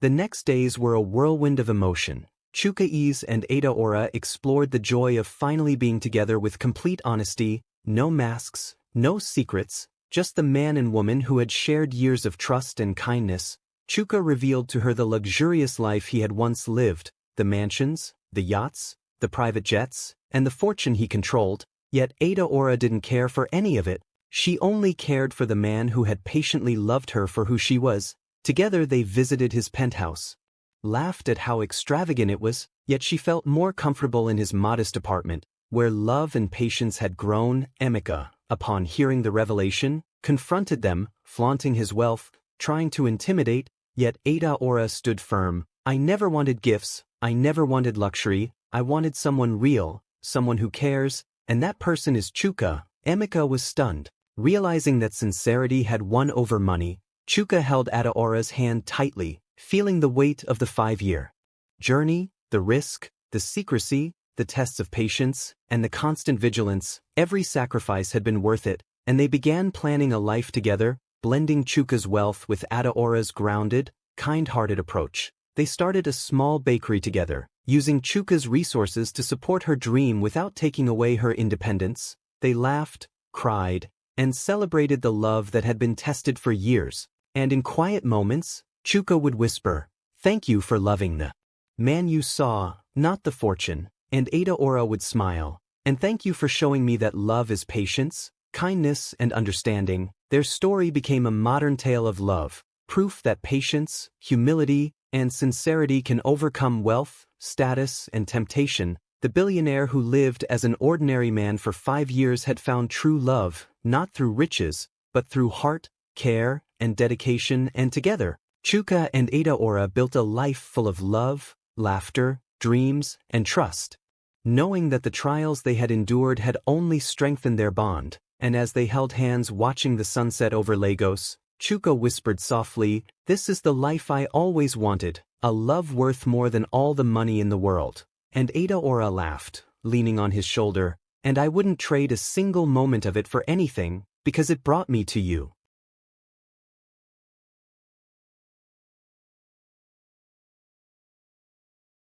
The next days were a whirlwind of emotion. Chuka Eze and Adaora explored the joy of finally being together with complete honesty, no masks, no secrets, just the man and woman who had shared years of trust and kindness. Chuka revealed to her the luxurious life he had once lived, the mansions, the yachts, the private jets, and the fortune he controlled, yet Adaora didn't care for any of it. She only cared for the man who had patiently loved her for who she was. Together they visited his penthouse, laughed at how extravagant it was, yet she felt more comfortable in his modest apartment, where love and patience had grown. Emeka, upon hearing the revelation, confronted them, flaunting his wealth, trying to intimidate, yet Adaora stood firm. "I never wanted gifts, I never wanted luxury, I wanted someone real, someone who cares, and that person is Chuka." Emeka was stunned. Realizing that sincerity had won over money, Chuka held Adaora's hand tightly, feeling the weight of the 5-year journey, the risk, the secrecy, the tests of patience, and the constant vigilance. Every sacrifice had been worth it, and they began planning a life together, blending Chuka's wealth with Adaora's grounded, kind-hearted approach. They started a small bakery together, using Chuka's resources to support her dream without taking away her independence. They laughed, cried, and celebrated the love that had been tested for years. And in quiet moments, Chuka would whisper, "Thank you for loving the man you saw, not the fortune." And Adaora would smile, "And thank you for showing me that love is patience, kindness, and understanding." Their story became a modern tale of love, proof that patience, humility, and sincerity can overcome wealth, status, and temptation. The billionaire who lived as an ordinary man for 5 years had found true love, not through riches, but through heart, care, and dedication, and together, Chuka and Adaora built a life full of love, laughter, dreams, and trust. knowing that the trials they had endured had only strengthened their bond, and as they held hands watching the sunset over Lagos, Chuka whispered softly, "This is the life I always wanted, a love worth more than all the money in the world." And Adaora laughed, leaning on his shoulder, "And I wouldn't trade a single moment of it for anything, because it brought me to you."